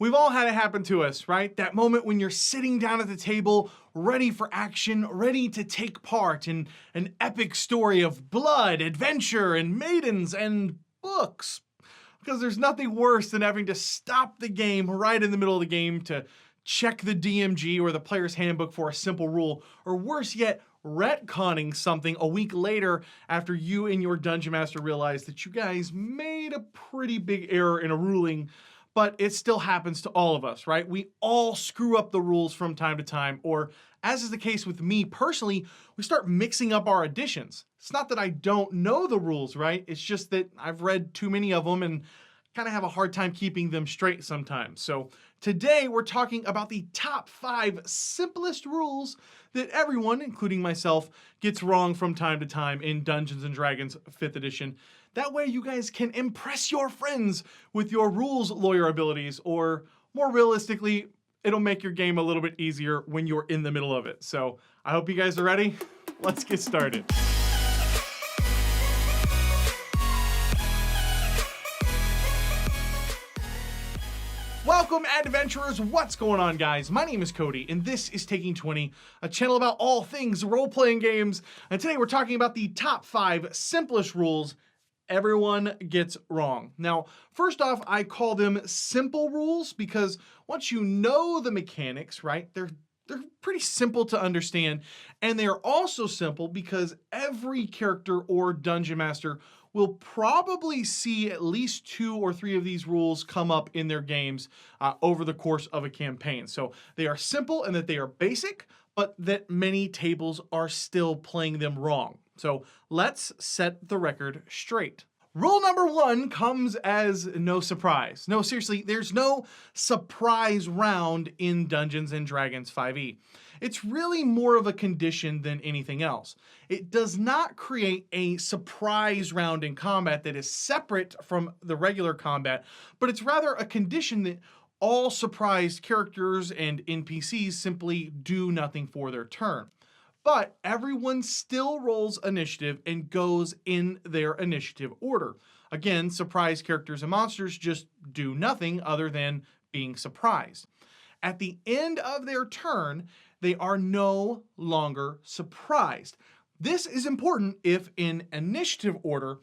We've all had it happen to us, right? That moment when you're sitting down at the table, ready for action, ready to take part in an epic story of blood, adventure, and maidens and books. Because there's nothing worse than having to stop the game right in the middle of the game to check the DMG or the player's handbook for a simple rule, or worse yet, retconning something a week later after you and your dungeon master realize that you guys made a pretty big error in a ruling. But it still happens to all of us, right? We all screw up the rules from time to time, or as is the case with me personally, we start mixing up our additions. It's not that I don't know the rules, right? It's just that I've read too many of them and kind of have a hard time keeping them straight sometimes. So today we're talking about the top 5 simplest rules that everyone, including myself, gets wrong from time to time in Dungeons & Dragons 5th edition. That way you guys can impress your friends with your rules lawyer abilities, or more realistically, it'll make your game a little bit easier when you're in the middle of it. So I hope you guys are ready. Let's get started. Welcome, adventurers. What's going on, guys? My name is Cody, and this is Taking 20, a channel about all things role-playing games. And today we're talking about the top 5 simplest rules everyone gets wrong. Now, first off, I call them simple rules because once you know the mechanics, right, they're pretty simple to understand. And they are also simple because every character or dungeon master will probably see at least 2 or 3 of these rules come up in their games over the course of a campaign. So they are simple and that they are basic, but that many tables are still playing them wrong. So let's set the record straight. Rule number 1 comes as no surprise. No, seriously, there's no surprise round in Dungeons & Dragons 5e. It's really more of a condition than anything else. It does not create a surprise round in combat that is separate from the regular combat, but it's rather a condition that all surprised characters and NPCs simply do nothing for their turn. But everyone still rolls initiative and goes in their initiative order. Again, surprised characters and monsters just do nothing other than being surprised. At the end of their turn, they are no longer surprised. This is important if in initiative order,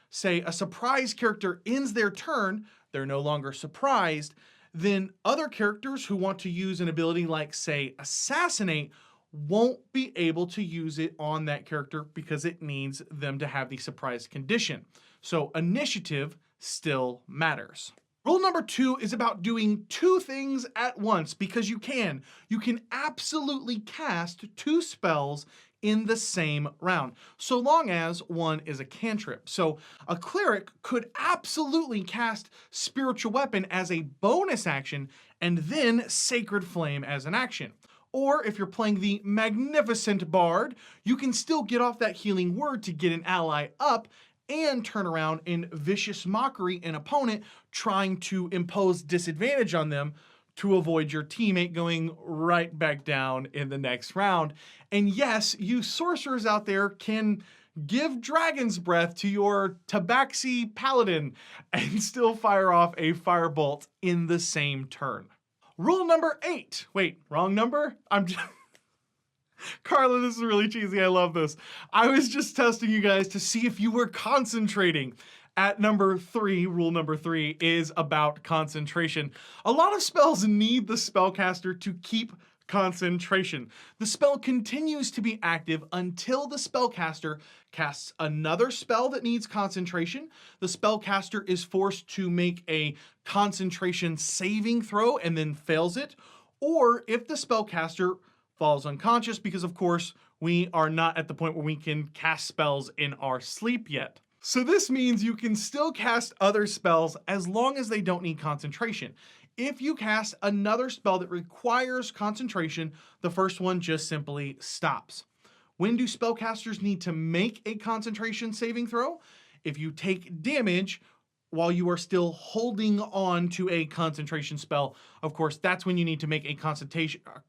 say a surprised character ends their turn, they're no longer surprised, then other characters who want to use an ability like, say, Assassinate won't be able to use it on that character because it needs them to have the surprise condition. So initiative still matters. Rule number 2 is about doing 2 things at once because you can. You can absolutely cast 2 spells in the same round, so long as one is a cantrip. So a cleric could absolutely cast Spiritual Weapon as a bonus action and then Sacred Flame as an action. Or if you're playing the Magnificent Bard, you can still get off that healing word to get an ally up and turn around and Vicious Mockery an opponent trying to impose disadvantage on them to avoid your teammate going right back down in the next round. And yes, you sorcerers out there can give Dragon's Breath to your Tabaxi Paladin and still fire off a Firebolt in the same turn. Rule number 8. Wait, wrong number? Carla, this is really cheesy. I love this. I was just testing you guys to see if you were concentrating. At number 3, rule number 3 is about concentration. A lot of spells need the spellcaster to keep concentration. The spell continues to be active until the spellcaster casts another spell that needs concentration. The spellcaster is forced to make a concentration saving throw and then fails it, or if the spellcaster falls unconscious, because of course we are not at the point where we can cast spells in our sleep yet. So this means you can still cast other spells as long as they don't need concentration. If you cast another spell that requires concentration, the first one just simply stops. When do spellcasters need to make a concentration saving throw? If you take damage while you are still holding on to a concentration spell. Of course, that's when you need to make a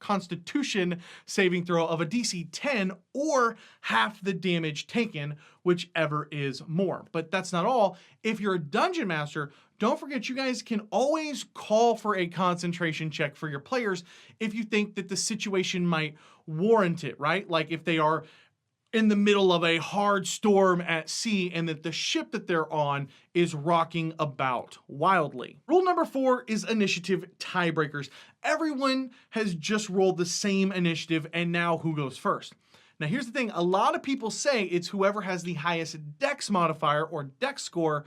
constitution saving throw of a DC 10 or half the damage taken, whichever is more. But that's not all. If you're a dungeon master, don't forget you guys can always call for a concentration check for your players if you think that the situation might warrant it, right? Like if they are in the middle of a hard storm at sea and that the ship that they're on is rocking about wildly. Rule number 4 is initiative tiebreakers. Everyone has just rolled the same initiative, and now who goes first? Now here's the thing, a lot of people say it's whoever has the highest dex modifier or dex score,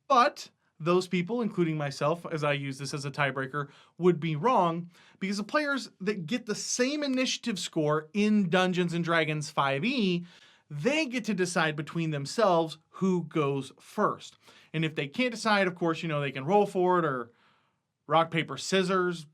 but those people, including myself, as I use this as a tiebreaker, would be wrong, because the players that get the same initiative score in Dungeons & Dragons 5e, they get to decide between themselves who goes first. And if they can't decide, of course, you know, they can roll for it or rock, paper, scissors,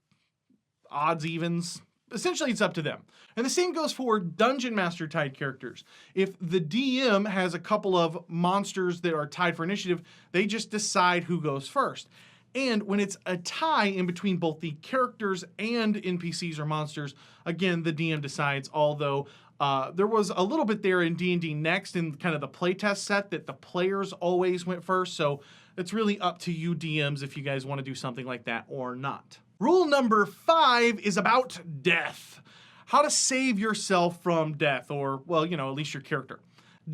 odds, evens. Essentially, it's up to them. And the same goes for Dungeon Master tied characters. If the DM has a couple of monsters that are tied for initiative, they just decide who goes first. And when it's a tie in between both the characters and NPCs or monsters, again, the DM decides, although there was a little bit there in D&D Next in kind of the playtest set that the players always went first. So it's really up to you DMs if you guys want to do something like that or not. Rule number 5 is about death. How to save yourself from death, or, well, you know, at least your character.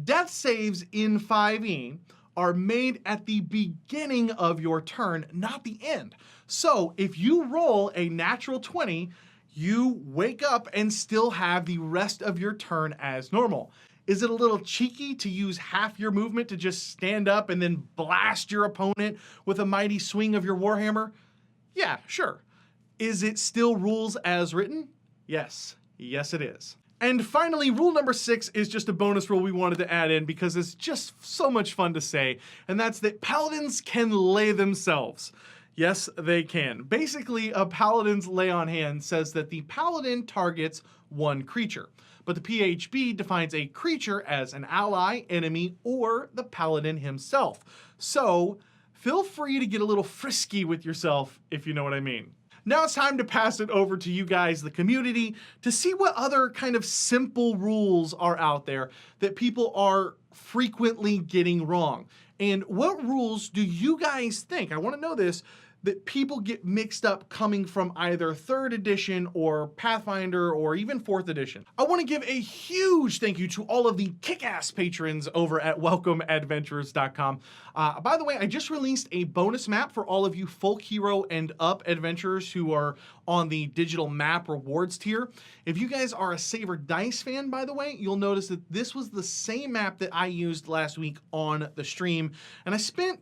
Death saves in 5e are made at the beginning of your turn, not the end. So if you roll a natural 20, you wake up and still have the rest of your turn as normal. Is it a little cheeky to use half your movement to just stand up and then blast your opponent with a mighty swing of your warhammer? Yeah, sure. Is it still rules as written? Yes. Yes, it is. And finally, rule number 6 is just a bonus rule we wanted to add in because it's just so much fun to say, and that's that paladins can lay themselves. Yes, they can. Basically, a paladin's lay on hand says that the paladin targets one creature, but the PHB defines a creature as an ally, enemy, or the paladin himself. So feel free to get a little frisky with yourself, if you know what I mean. Now it's time to pass it over to you guys, the community, to see what other kind of simple rules are out there that people are frequently getting wrong. And what rules do you guys think, I want to know this, that people get mixed up coming from either 3rd edition or Pathfinder or even 4th edition? I want to give a huge thank you to all of the kick-ass patrons over at welcomeadventurers.com. By the way, I just released a bonus map for all of you Folk Hero and Up adventurers who are on the digital map rewards tier. If you guys are a Saber Dice fan, by the way, you'll notice that this was the same map that I used last week on the stream. And I spent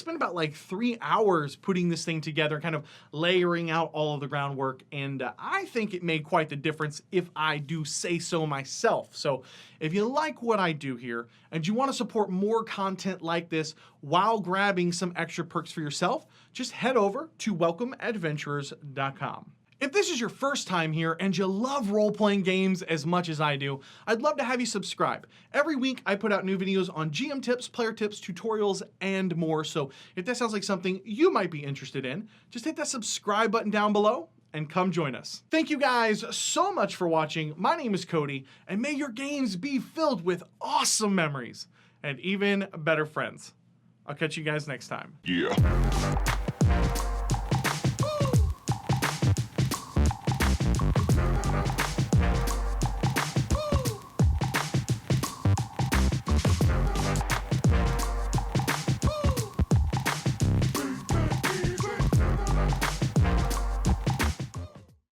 about like 3 hours putting this thing together, kind of layering out all of the groundwork. And I think it made quite the difference if I do say so myself. So if you like what I do here and you want to support more content like this while grabbing some extra perks for yourself, just head over to welcomeadventurers.com. If this is your first time here and you love role-playing games as much as I do, I'd love to have you subscribe. Every week I put out new videos on GM tips, player tips, tutorials, and more. So if that sounds like something you might be interested in, just hit that subscribe button down below and come join us. Thank you guys so much for watching. My name is Cody, and may your games be filled with awesome memories and even better friends. I'll catch you guys next time. Yeah.